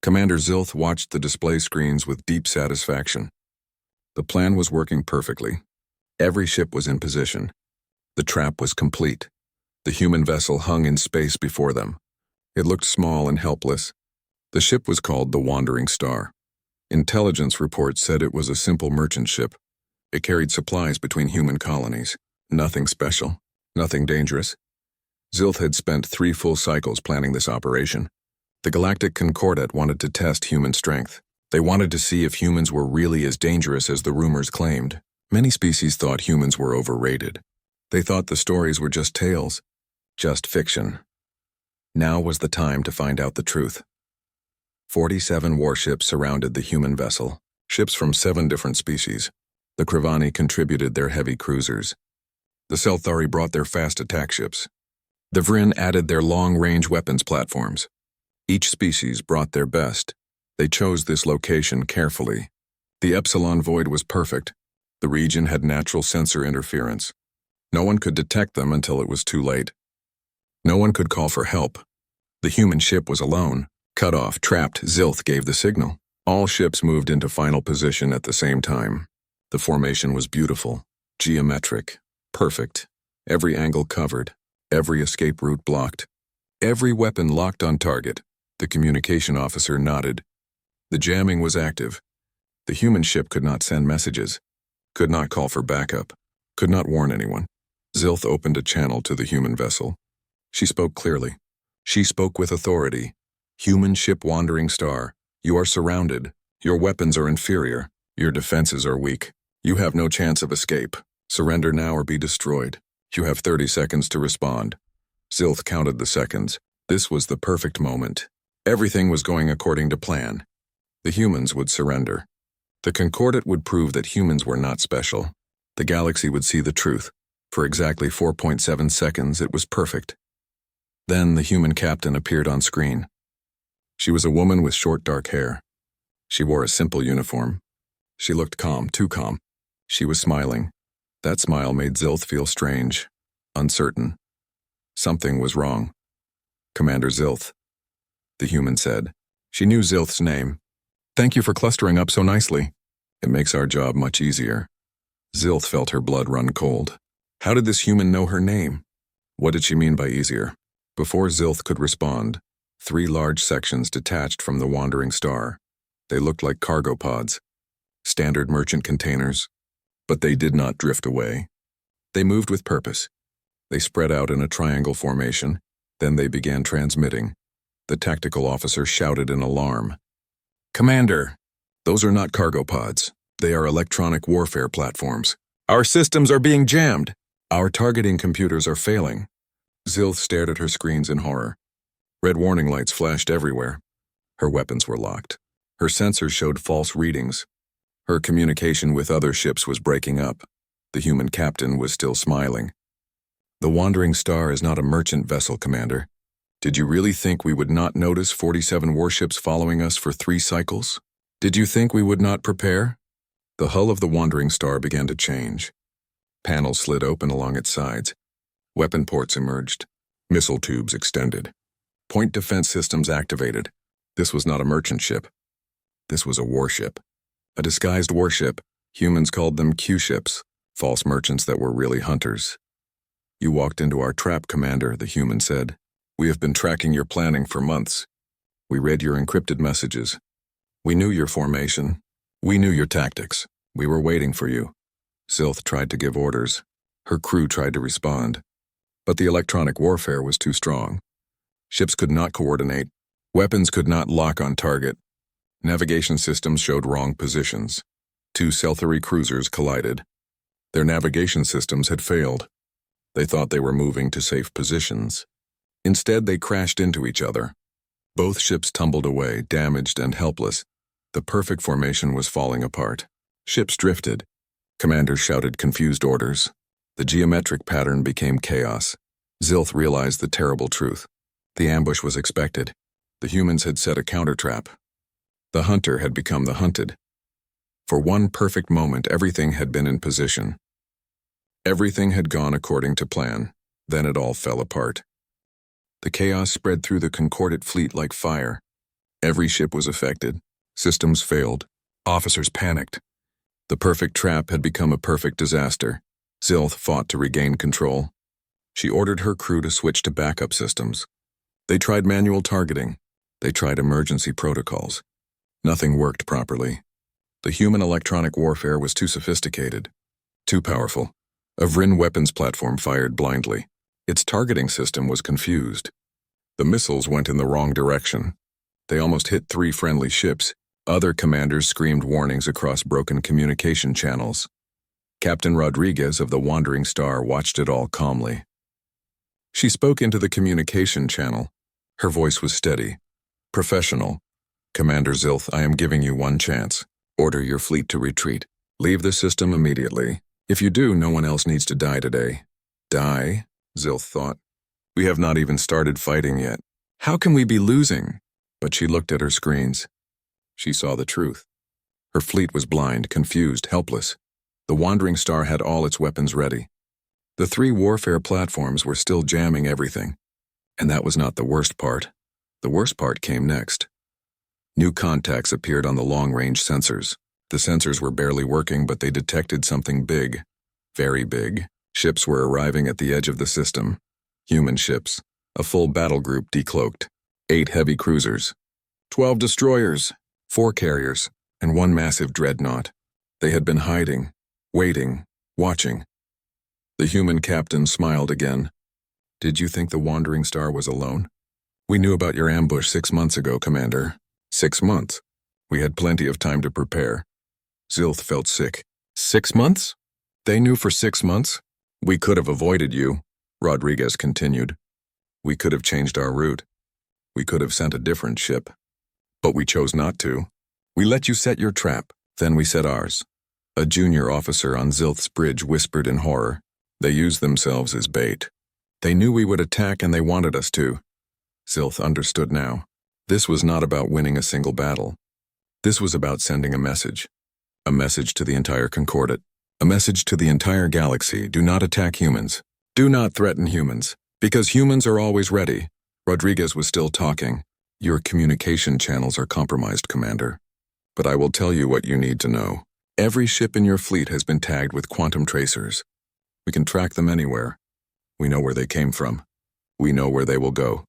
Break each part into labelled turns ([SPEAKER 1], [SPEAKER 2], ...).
[SPEAKER 1] Commander Zilth watched the display screens with deep satisfaction. The plan was working perfectly. Every ship was in position. The trap was complete. The human vessel hung in space before them. It looked small and helpless. The ship was called the Wandering Star. Intelligence reports said it was a simple merchant ship. It carried supplies between human colonies. Nothing special, nothing dangerous. Zilth had spent 3 full cycles planning this operation. The Galactic Concordat wanted to test human strength. They wanted to see if humans were really as dangerous as the rumors claimed. Many species thought humans were overrated. They thought the stories were just tales, just fiction. Now was the time to find out the truth. 47 warships surrounded the human vessel, ships from 7 different species. The Krivani contributed their heavy cruisers. The Selthari brought their fast attack ships. The Vryn added their long-range weapons platforms. Each species brought their best. They chose this location carefully. The Epsilon Void was perfect. The region had natural sensor interference. No one could detect them until it was too late. No one could call for help. The human ship was alone. Cut off, trapped, Zilth gave the signal. All ships moved into final position at the same time. The formation was beautiful, geometric, perfect. Every angle covered, every escape route blocked. Every weapon locked on target. The communication officer nodded. The jamming was active. The human ship could not send messages, could not call for backup, could not warn anyone. Zilth opened a channel to the human vessel. She spoke clearly. She spoke with authority. Human ship Wandering Star, you are surrounded. Your weapons are inferior. Your defenses are weak. You have no chance of escape. Surrender now or be destroyed. You have 30 seconds to respond. Zilth counted the seconds. This was the perfect moment. Everything was going according to plan. The humans would surrender. The Concordat would prove that humans were not special. The galaxy would see the truth. For exactly 4.7 seconds, it was perfect. Then the human captain appeared on screen. She was a woman with short dark hair. She wore a simple uniform. She looked calm, too calm. She was smiling. That smile made Zilth feel strange, uncertain. Something was wrong. Commander Zilth, the human said. She knew Zilth's name. Thank you for clustering up so nicely. It makes our job much easier. Zilth felt her blood run cold. How did this human know her name? What did she mean by easier? Before Zilth could respond, 3 large sections detached from the Wandering Star. They looked like cargo pods, standard merchant containers, but they did not drift away. They moved with purpose. They spread out in a triangle formation, then they began transmitting. The tactical officer shouted in alarm. Commander, those are not cargo pods. They are electronic warfare platforms. Our systems are being jammed. Our targeting computers are failing. Zilth stared at her screens in horror. Red warning lights flashed everywhere. Her weapons were locked. Her sensors showed false readings. Her communication with other ships was breaking up. The human captain was still smiling. The Wandering Star is not a merchant vessel, Commander. Did you really think we would not notice 47 warships following us for 3 cycles? Did you think we would not prepare? The hull of the Wandering Star began to change. Panels slid open along its sides. Weapon ports emerged. Missile tubes extended. Point defense systems activated. This was not a merchant ship. This was a warship. A disguised warship. Humans called them Q-ships, false merchants that were really hunters. You walked into our trap, Commander, the human said. We have been tracking your planning for months. We read your encrypted messages. We knew your formation. We knew your tactics. We were waiting for you. Zilth tried to give orders. Her crew tried to respond. But the electronic warfare was too strong. Ships could not coordinate. Weapons could not lock on target. Navigation systems showed wrong positions. 2 Selthari cruisers collided. Their navigation systems had failed. They thought they were moving to safe positions. Instead, they crashed into each other. Both ships tumbled away, damaged and helpless. The perfect formation was falling apart. Ships drifted. Commanders shouted confused orders. The geometric pattern became chaos. Zilth realized the terrible truth. The ambush was expected. The humans had set a counter-trap. The hunter had become the hunted. For one perfect moment, everything had been in position. Everything had gone according to plan. Then it all fell apart. The chaos spread through the Concordat fleet like fire. Every ship was affected. Systems failed. Officers panicked. The perfect trap had become a perfect disaster. Zilth fought to regain control. She ordered her crew to switch to backup systems. They tried manual targeting. They tried emergency protocols. Nothing worked properly. The human electronic warfare was too sophisticated, too powerful. A Vrin weapons platform fired blindly. Its targeting system was confused. The missiles went in the wrong direction. They almost hit 3 friendly ships. Other commanders screamed warnings across broken communication channels. Captain Rodriguez of the Wandering Star watched it all calmly. She spoke into the communication channel. Her voice was steady, professional. "Commander Zilth, I am giving you one chance. Order your fleet to retreat. Leave the system immediately. If you do, no one else needs to die today." Die? Zilth thought. We have not even started fighting yet. How can we be losing? But she looked at her screens. She saw the truth. Her fleet was blind, confused, helpless. The Wandering Star had all its weapons ready. The 3 warfare platforms were still jamming everything. And that was not the worst part. The worst part came next. New contacts appeared on the long-range sensors. The sensors were barely working, but they detected something big. Very big. Ships were arriving at the edge of the system. Human ships. A full battle group decloaked. 8 heavy cruisers. 12 destroyers. 4 carriers. And 1 massive dreadnought. They had been hiding, waiting, watching. The human captain smiled again. "Did you think the Wandering Star was alone? We knew about your ambush 6 months ago, Commander. 6 months. We had plenty of time to prepare." Zilth felt sick. 6 months? They knew for 6 months? "We could have avoided you," Rodriguez continued. "We could have changed our route. We could have sent a different ship. But we chose not to. We let you set your trap, then we set ours." A junior officer on Zilth's bridge whispered in horror. "They used themselves as bait. They knew we would attack and they wanted us to." Zilth understood now. This was not about winning a single battle. This was about sending a message. A message to the entire Concordat. A message to the entire galaxy. Do not attack humans. Do not threaten humans. Because humans are always ready. Rodriguez was still talking. "Your communication channels are compromised, Commander. But I will tell you what you need to know. Every ship in your fleet has been tagged with quantum tracers. We can track them anywhere. We know where they came from. We know where they will go."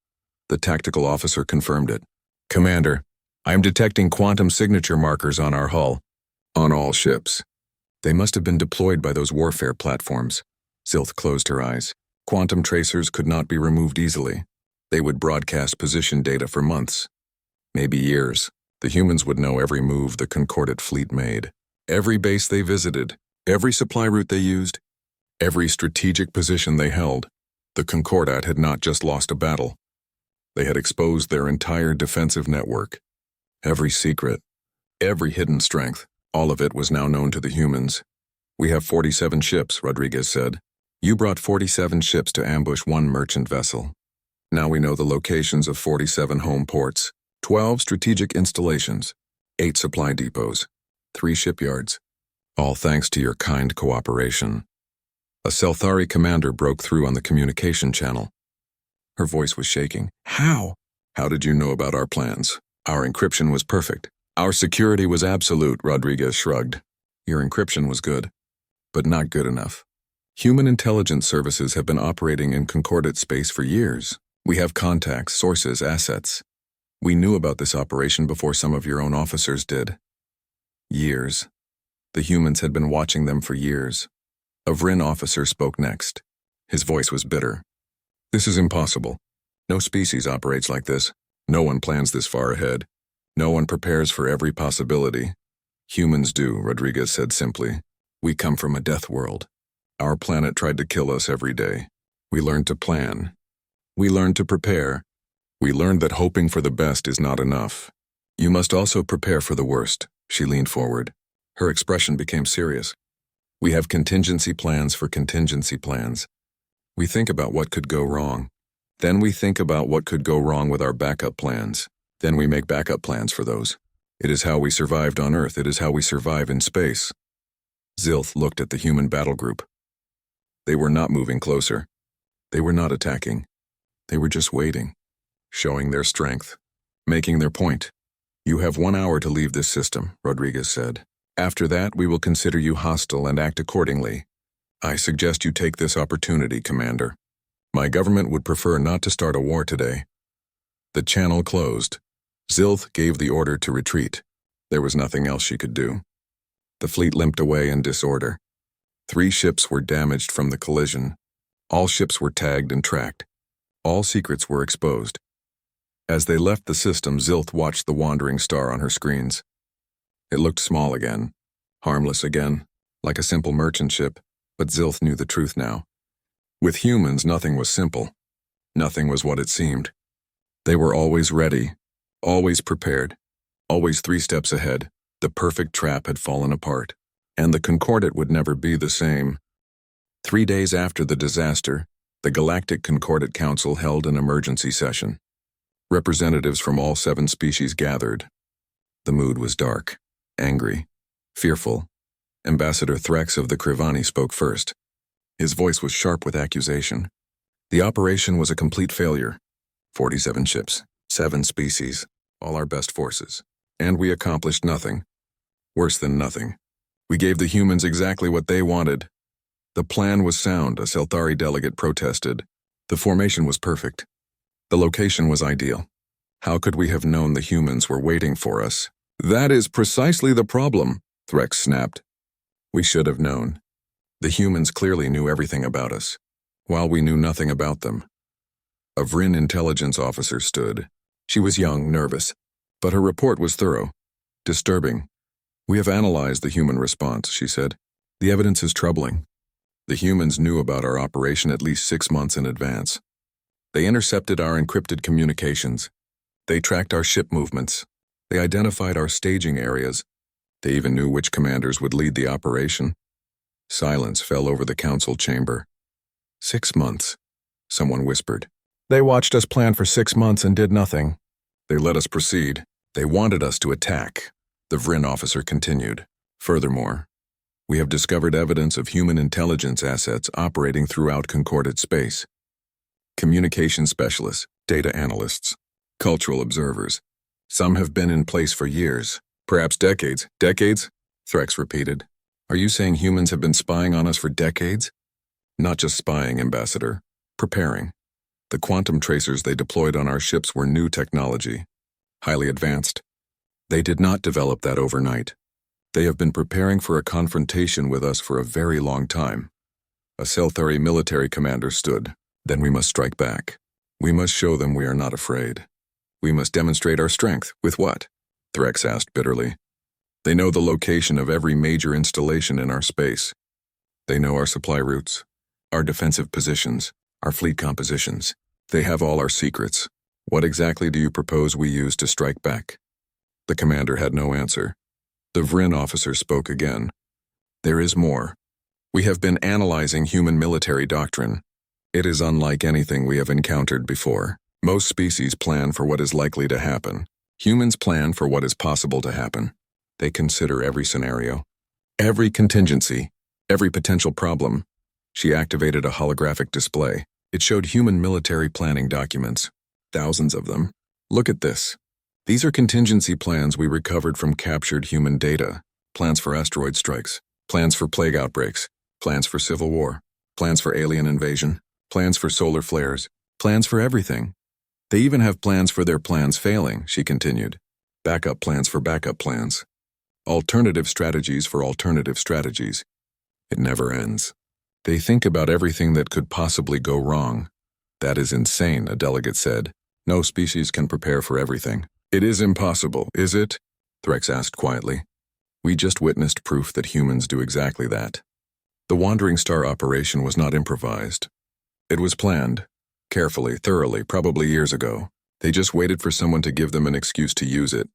[SPEAKER 1] The tactical officer confirmed it. "Commander, I am detecting quantum signature markers on our hull." "On all ships." "They must have been deployed by those warfare platforms." Zilth closed her eyes. Quantum tracers could not be removed easily. They would broadcast position data for months, maybe years. The humans would know every move the Concordat fleet made, every base they visited, every supply route they used, every strategic position they held. The Concordat had not just lost a battle. They had exposed their entire defensive network. Every secret, every hidden strength, all of it was now known to the humans. "We have 47 ships," Rodriguez said. "You brought 47 ships to ambush 1 merchant vessel. Now we know the locations of 47 home ports, 12 strategic installations, 8 supply depots, 3 shipyards. All thanks to your kind cooperation." A Selthari commander broke through on the communication channel. Her voice was shaking. "How?" "How did you know about our plans? Our encryption was perfect. Our security was absolute," Rodriguez shrugged. "Your encryption was good, but not good enough. Human intelligence services have been operating in Concordat space for years. We have contacts, sources, assets. We knew about this operation before some of your own officers did." Years. The humans had been watching them for years. A Vrin officer spoke next. His voice was bitter. "This is impossible. No species operates like this. No one plans this far ahead. No one prepares for every possibility." "Humans do," Rodriguez said simply. "We come from a death world. Our planet tried to kill us every day. We learned to plan. We learned to prepare. We learned that hoping for the best is not enough. You must also prepare for the worst." She leaned forward. Her expression became serious. "We have contingency plans for contingency plans. We think about what could go wrong. Then we think about what could go wrong with our backup plans. Then we make backup plans for those. It is how we survived on Earth. It is how we survive in space." Zilth looked at the human battle group. They were not moving closer. They were not attacking. They were just waiting, showing their strength, making their point. You have 1 hour to leave this system, Rodriguez said. After that, we will consider you hostile and act accordingly. I suggest you take this opportunity, Commander. My government would prefer not to start a war today. The channel closed. Zilth gave the order to retreat. There was nothing else she could do. The fleet limped away in disorder. 3 ships were damaged from the collision. All ships were tagged and tracked. All secrets were exposed. As they left the system, Zilth watched the wandering star on her screens. It looked small again, harmless again, like a simple merchant ship, but Zilth knew the truth now. With humans, nothing was simple. Nothing was what it seemed. They were always ready, always prepared, always 3 steps ahead. The perfect trap had fallen apart, and the Concordat would never be the same. 3 days after the disaster, the Galactic Concordat Council held an emergency session. Representatives from all 7 species gathered. The mood was dark, angry, fearful. Ambassador Threx of the Krivani spoke first. His voice was sharp with accusation. The operation was a complete failure. 47 ships, 7 species, all our best forces. And we accomplished nothing. Worse than nothing. We gave the humans exactly what they wanted. The plan was sound, a Selthari delegate protested. The formation was perfect. The location was ideal. How could we have known the humans were waiting for us? That is precisely the problem, Threx snapped. We should have known. The humans clearly knew everything about us, while we knew nothing about them. A Vryn intelligence officer stood. She was young, nervous, but her report was thorough, disturbing. We have analyzed the human response, she said. The evidence is troubling. The humans knew about our operation at least 6 months in advance. They intercepted our encrypted communications. They tracked our ship movements. They identified our staging areas. They even knew which commanders would lead the operation. Silence fell over the council chamber. 6 months, someone whispered. They watched us plan for 6 months and did nothing. They let us proceed. They wanted us to attack, the Vryn officer continued. Furthermore, we have discovered evidence of human intelligence assets operating throughout Concordat space. Communication specialists, data analysts, cultural observers. Some have been in place for years, perhaps decades. Decades? Threx repeated. Are you saying humans have been spying on us for decades? Not just spying, Ambassador. Preparing. The quantum tracers they deployed on our ships were new technology, highly advanced. They did not develop that overnight. They have been preparing for a confrontation with us for a very long time. A Selthari military commander stood. Then we must strike back. We must show them we are not afraid. We must demonstrate our strength. With what? Threx asked bitterly. They know the location of every major installation in our space. They know our supply routes, our defensive positions, our fleet compositions. They have all our secrets. What exactly do you propose we use to strike back? The commander had no answer. The Vryn officer spoke again. There is more. We have been analyzing human military doctrine. It is unlike anything we have encountered before. Most species plan for what is likely to happen. Humans plan for what is possible to happen. They consider every scenario, every contingency, every potential problem. She activated a holographic display. It showed human military planning documents, thousands of them. Look at this. These are contingency plans we recovered from captured human data. Plans for asteroid strikes, plans for plague outbreaks, plans for civil war, plans for alien invasion, plans for solar flares, plans for everything. They even have plans for their plans failing, she continued. Backup plans for backup plans. Alternative strategies for alternative strategies. It never ends. They think about everything that could possibly go wrong. That is insane, a delegate said. No species can prepare for everything. It is impossible, is it? Threx asked quietly. We just witnessed proof that humans do exactly that. The Wandering Star operation was not improvised. It was planned, carefully, thoroughly, probably years ago. They just waited for someone to give them an excuse to use it.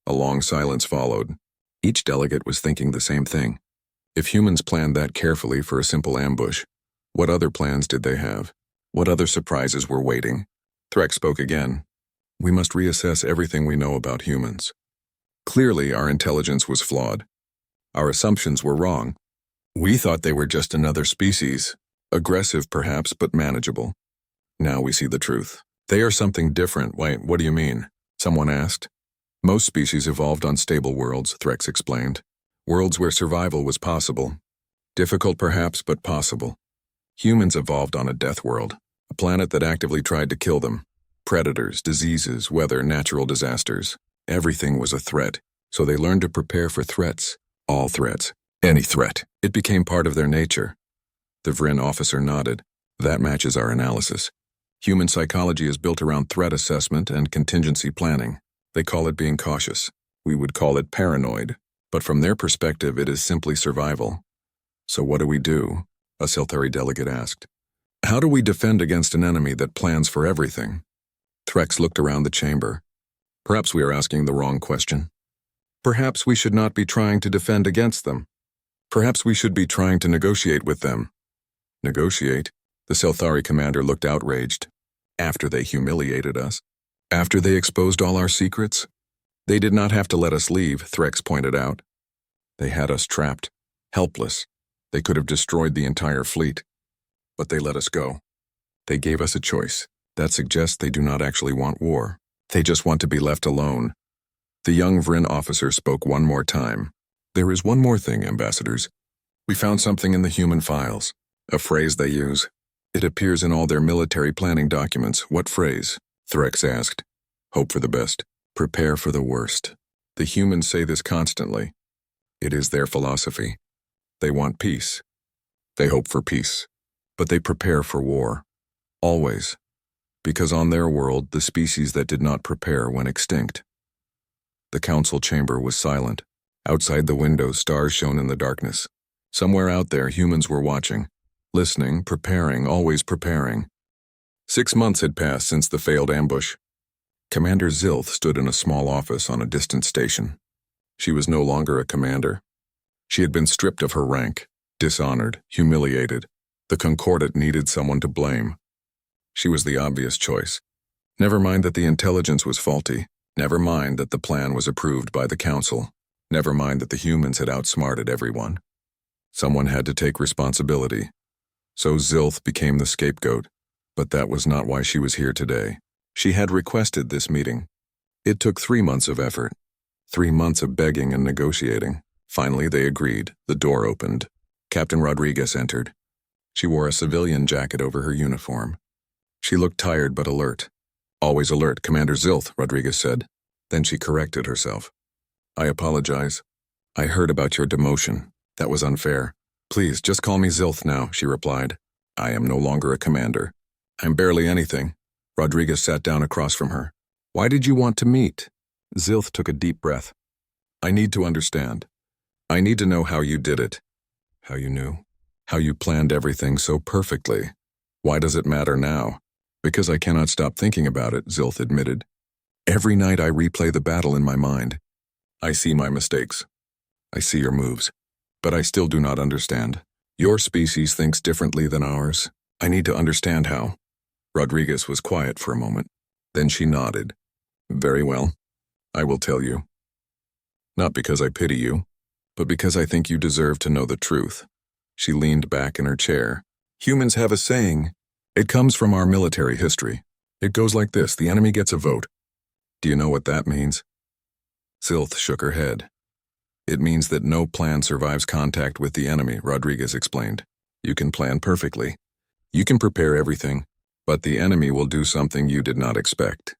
[SPEAKER 1] A long silence followed. Each delegate was thinking the same thing. If humans planned that carefully for a simple ambush, what other plans did they have? What other surprises were waiting? Threx spoke again. We must reassess everything we know about humans. Clearly, our intelligence was flawed. Our assumptions were wrong. We thought they were just another species, aggressive perhaps, but manageable. Now we see the truth. They are something different. Wait, what do you mean? Someone asked. Most species evolved on stable worlds, Threx explained. Worlds where survival was possible. Difficult perhaps, but possible. Humans evolved on a death world, a planet that actively tried to kill them. Predators, diseases, weather, natural disasters. Everything was a threat, so they learned to prepare for threats. All threats. Any threat. It became part of their nature. The Vryn officer nodded. That matches our analysis. Human psychology is built around threat assessment and contingency planning. They call it being cautious. We would call it paranoid. But from their perspective, it is simply survival. So what do we do? A Silthari delegate asked. How do we defend against an enemy that plans for everything? Threx looked around the chamber. Perhaps we are asking the wrong question. Perhaps we should not be trying to defend against them. Perhaps we should be trying to negotiate with them. Negotiate? The Silthari commander looked outraged. After they humiliated us? After they exposed all our secrets? They did not have to let us leave, Threx pointed out. They had us trapped, helpless. They could have destroyed the entire fleet. But they let us go. They gave us a choice. That suggests they do not actually want war. They just want to be left alone. The young Vryn officer spoke one more time. There is one more thing, ambassadors. We found something in the human files. A phrase they use. It appears in all their military planning documents. What phrase? Threx asked. Hope for the best. Prepare for the worst. The humans say this constantly. It is their philosophy. They want peace. They hope for peace. But they prepare for war. Always. Because on their world, the species that did not prepare went extinct. The council chamber was silent. Outside the window, stars shone in the darkness. Somewhere out there, humans were watching. Listening, preparing, always preparing. 6 months had passed since the failed ambush. Commander Zilth stood in a small office on a distant station. She was no longer a commander. She had been stripped of her rank, dishonored, humiliated. The Concordat needed someone to blame. She was the obvious choice. Never mind that the intelligence was faulty. Never mind that the plan was approved by the council. Never mind that the humans had outsmarted everyone. Someone had to take responsibility. So Zilth became the scapegoat. But that was not why she was here today. She had requested this meeting. It took 3 months of effort. 3 months of begging and negotiating. Finally, they agreed. The door opened. Captain Rodriguez entered. She wore a civilian jacket over her uniform. She looked tired but alert. Always alert, Commander Zilth, Rodriguez said. Then she corrected herself. I apologize. I heard about your demotion. That was unfair. Please, just call me Zilth now, she replied. I am no longer a commander. I'm barely anything. Rodriguez sat down across from her. Why did you want to meet? Zilth took a deep breath. I need to understand. I need to know how you did it. How you knew? How you planned everything so perfectly. Why does it matter now? Because I cannot stop thinking about it, Zilth admitted. Every night I replay the battle in my mind. I see my mistakes. I see your moves. But I still do not understand. Your species thinks differently than ours. I need to understand how. Rodriguez was quiet for a moment. Then she nodded. Very well. I will tell you. Not because I pity you, but because I think you deserve to know the truth. She leaned back in her chair. Humans have a saying. It comes from our military history. It goes like this: the enemy gets a vote. Do you know what that means? Zilth shook her head. It means that no plan survives contact with the enemy, Rodriguez explained. You can plan perfectly. You can prepare everything, but the enemy will do something you did not expect.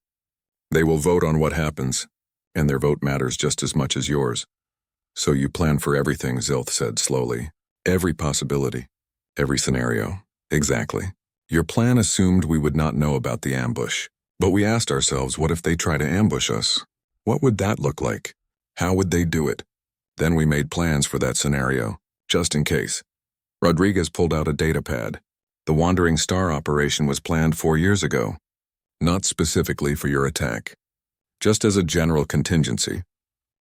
[SPEAKER 1] They will vote on what happens, and their vote matters just as much as yours. So you plan for everything, Zilth said slowly. Every possibility. Every scenario. Exactly. Your plan assumed we would not know about the ambush. But we asked ourselves, what if they try to ambush us? What would that look like? How would they do it? Then we made plans for that scenario, just in case. Rodriguez pulled out a data pad. The Wandering Star operation was planned 4 years ago. Not specifically for your attack. Just as a general contingency.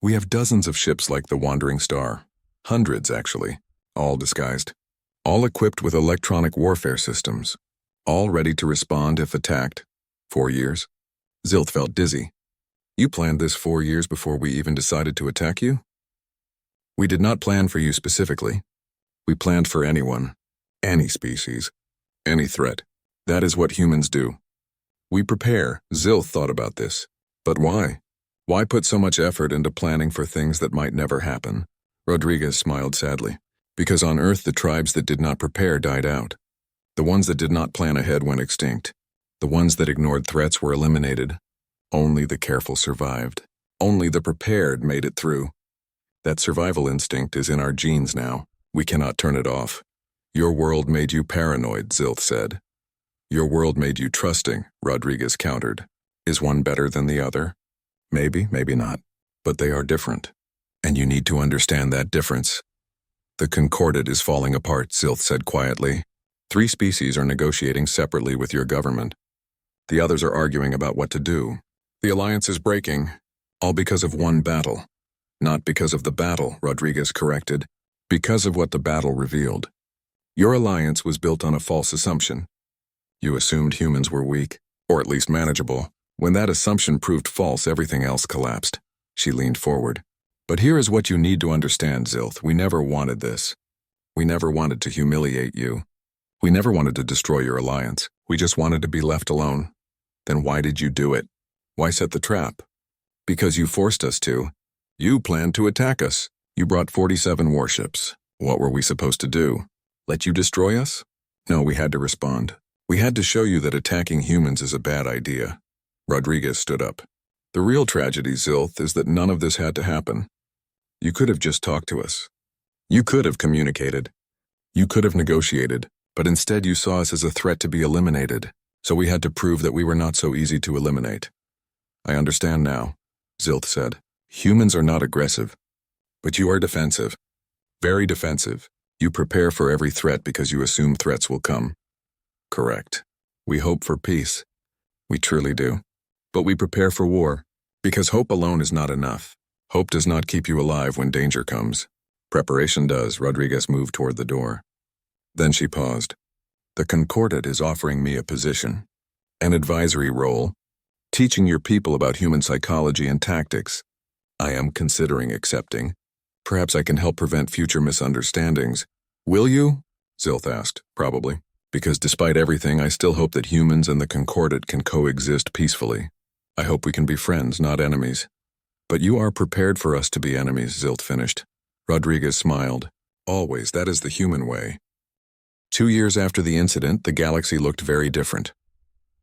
[SPEAKER 1] We have dozens of ships like the Wandering Star. Hundreds, actually. All disguised. All equipped with electronic warfare systems. All ready to respond if attacked. 4 years. Zilth felt dizzy. You planned this 4 years before we even decided to attack you? We did not plan for you specifically. We planned for anyone. Any species. Any threat. That is what humans do. We prepare. Zilth thought about this. But why? Why put so much effort into planning for things that might never happen? Rodriguez smiled sadly. Because on Earth the tribes that did not prepare died out. The ones that did not plan ahead went extinct. The ones that ignored threats were eliminated. Only the careful survived. Only the prepared made it through. That survival instinct is in our genes now. We cannot turn it off. Your world made you paranoid, Zilth said. Your world made you trusting, Rodriguez countered. Is one better than the other? Maybe, maybe not. But they are different. And you need to understand that difference. The Concordat is falling apart, Zilth said quietly. 3 species are negotiating separately with your government. The others are arguing about what to do. The alliance is breaking, all because of one battle. Not because of the battle, Rodriguez corrected, because of what the battle revealed. Your alliance was built on a false assumption. You assumed humans were weak, or at least manageable. When that assumption proved false, everything else collapsed. She leaned forward. But here is what you need to understand, Zilth. We never wanted this. We never wanted to humiliate you. We never wanted to destroy your alliance. We just wanted to be left alone. Then why did you do it? Why set the trap? Because you forced us to. You planned to attack us. You brought 47 warships. What were we supposed to do? Let you destroy us? No, we had to respond. We had to show you that attacking humans is a bad idea. Rodriguez stood up. The real tragedy, Zilth, is that none of this had to happen. You could have just talked to us. You could have communicated. You could have negotiated, but instead you saw us as a threat to be eliminated, so we had to prove that we were not so easy to eliminate. I understand now, Zilth said. Humans are not aggressive, but you are defensive. Very defensive. You prepare for every threat because you assume threats will come. Correct. We hope for peace. We truly do. But we prepare for war, because hope alone is not enough. Hope does not keep you alive when danger comes. Preparation does. Rodriguez moved toward the door. Then she paused. The Concordat is offering me a position, an advisory role, teaching your people about human psychology and tactics. I am considering accepting. Perhaps I can help prevent future misunderstandings. Will you? Zilth asked. Probably. Because despite everything, I still hope that humans and the Concordat can coexist peacefully. I hope we can be friends, not enemies. But you are prepared for us to be enemies, Zilth finished. Rodriguez smiled. Always, that is the human way. 2 years after the incident, the galaxy looked very different.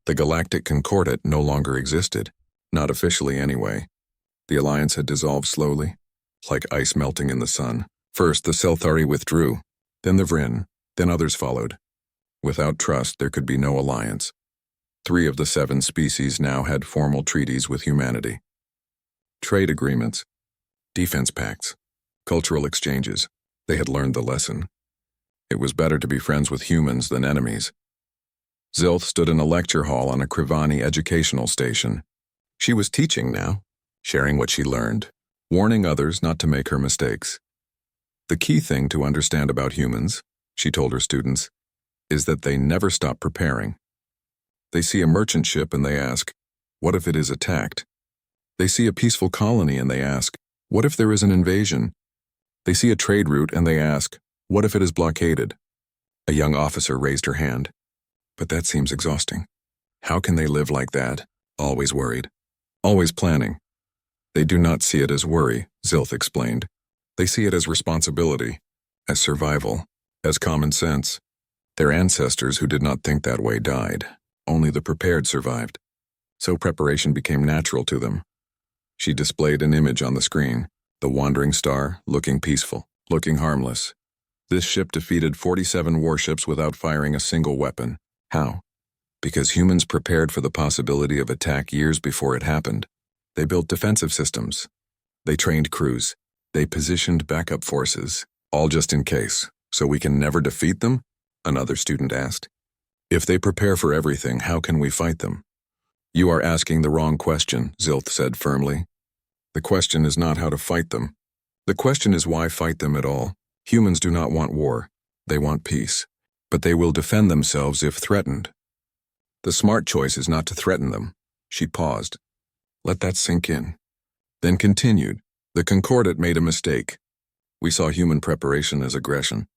[SPEAKER 1] The Galactic Concordat no longer existed. Not officially, anyway. The alliance had dissolved slowly, like ice melting in the sun. First, the Selthari withdrew, then the Vryn, then others followed. Without trust, there could be no alliance. 3 of the 7 species now had formal treaties with humanity. Trade agreements, defense pacts, cultural exchanges. They had learned the lesson. It was better to be friends with humans than enemies. Zilth stood in a lecture hall on a Krivani educational station. She was teaching now, sharing what she learned, warning others not to make her mistakes. The key thing to understand about humans, she told her students, is that they never stop preparing. They see a merchant ship and they ask, what if it is attacked? They see a peaceful colony and they ask, what if there is an invasion? They see a trade route and they ask, what if it is blockaded? A young officer raised her hand. But that seems exhausting. How can they live like that? Always worried. Always planning. They do not see it as worry, Zilth explained. They see it as responsibility, as survival, as common sense. Their ancestors who did not think that way died. Only the prepared survived. So preparation became natural to them. She displayed an image on the screen, the wandering star, looking peaceful, looking harmless. This ship defeated 47 warships without firing a single weapon. How? Because humans prepared for the possibility of attack years before it happened. They built defensive systems. They trained crews. They positioned backup forces, all just in case. So we can never defeat them? Another student asked. If they prepare for everything, how can we fight them? You are asking the wrong question, Zilth said firmly. The question is not how to fight them. The question is why fight them at all. Humans do not want war. They want peace. But they will defend themselves if threatened. The smart choice is not to threaten them. She paused. Let that sink in. Then continued. The Concordat made a mistake. We saw human preparation as aggression.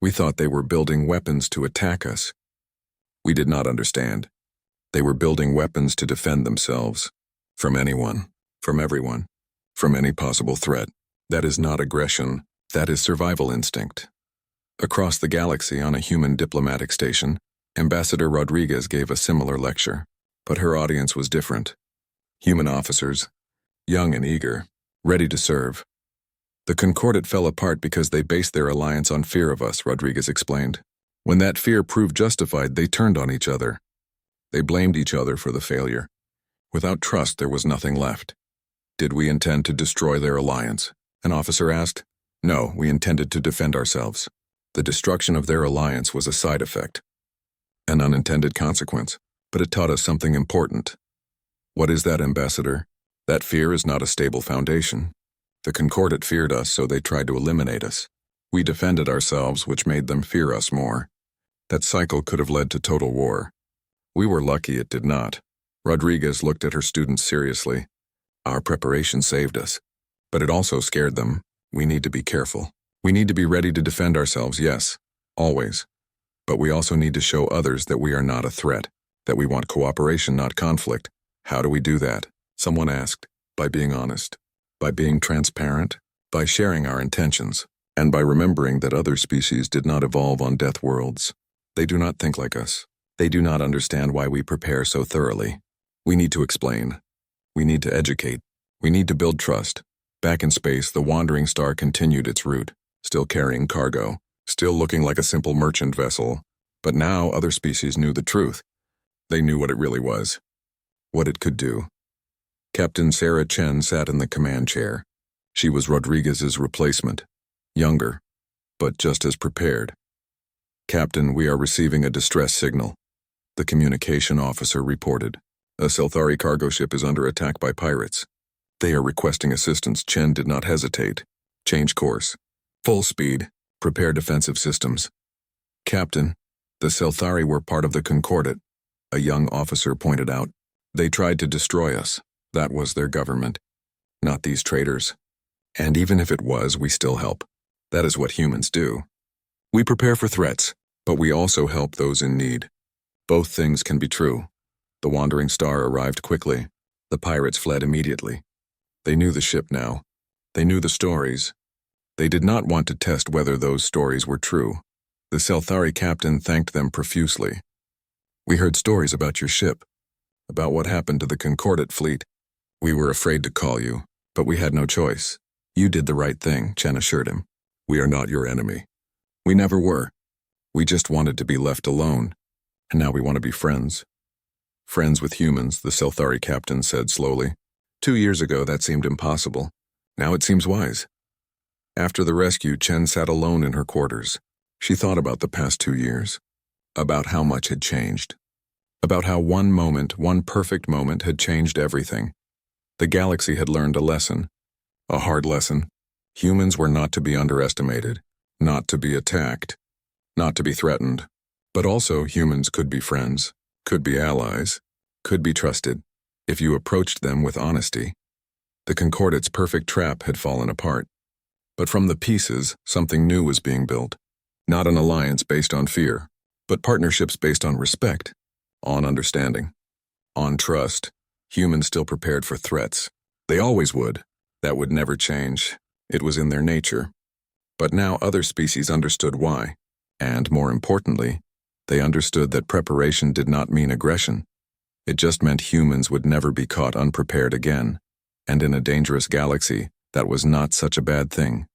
[SPEAKER 1] We thought they were building weapons to attack us. We did not understand. They were building weapons to defend themselves. From anyone. From everyone. From any possible threat. That is not aggression, that is survival instinct. Across the galaxy on a human diplomatic station, Ambassador Rodriguez gave a similar lecture, but her audience was different. Human officers, young and eager, ready to serve. The Concordat fell apart because they based their alliance on fear of us, Rodriguez explained. When that fear proved justified, they turned on each other. They blamed each other for the failure. Without trust, there was nothing left. Did we intend to destroy their alliance? An officer asked. No, we intended to defend ourselves. The destruction of their alliance was a side effect, an unintended consequence, but it taught us something important. What is that, Ambassador? That fear is not a stable foundation. The Concordat feared us, so they tried to eliminate us. We defended ourselves, which made them fear us more. That cycle could have led to total war. We were lucky it did not. Rodriguez looked at her students seriously. Our preparation saved us, but it also scared them. We need to be careful. We need to be ready to defend ourselves, yes, always. But we also need to show others that we are not a threat, that we want cooperation, not conflict. How do we do that? Someone asked. By being honest, by being transparent, by sharing our intentions, and by remembering that other species did not evolve on death worlds. They do not think like us. They do not understand why we prepare so thoroughly. We need to explain. We need to educate. We need to build trust. Back in space, the wandering star continued its route, still carrying cargo, still looking like a simple merchant vessel. But now other species knew the truth. They knew what it really was, what it could do. Captain Sarah Chen sat in the command chair. She was Rodriguez's replacement, younger, but just as prepared. Captain, we are receiving a distress signal. The communication officer reported. A Selthari cargo ship is under attack by pirates. They are requesting assistance. Chen did not hesitate. Change course. Full speed. Prepare defensive systems. Captain, the Selthari were part of the Concordat, a young officer pointed out. They tried to destroy us. That was their government, not these traitors. And even if it was, we still help. That is what humans do. We prepare for threats, but we also help those in need. Both things can be true. The wandering star arrived quickly. The pirates fled immediately. They knew the ship now. They knew the stories. They did not want to test whether those stories were true. The Selthari captain thanked them profusely. We heard stories about your ship, about what happened to the Concordat fleet. We were afraid to call you, but we had no choice. You did the right thing, Chen assured him. We are not your enemy. We never were. We just wanted to be left alone, and now we want to be friends. Friends with humans, the Selthari captain said slowly. 2 years ago that seemed impossible. Now it seems wise. After the rescue, Chen sat alone in her quarters. She thought about the past 2 years, about how much had changed, about how one moment, one perfect moment had changed everything. The galaxy had learned a lesson, a hard lesson. Humans were not to be underestimated, not to be attacked, not to be threatened. But also humans could be friends, could be allies, could be trusted, if you approached them with honesty. The Concordat's perfect trap had fallen apart. But from the pieces, something new was being built. Not an alliance based on fear, but partnerships based on respect, on understanding, on trust. Humans still prepared for threats. They always would. That would never change. It was in their nature. But now other species understood why. And, more importantly, they understood that preparation did not mean aggression. It just meant humans would never be caught unprepared again. And in a dangerous galaxy, that was not such a bad thing.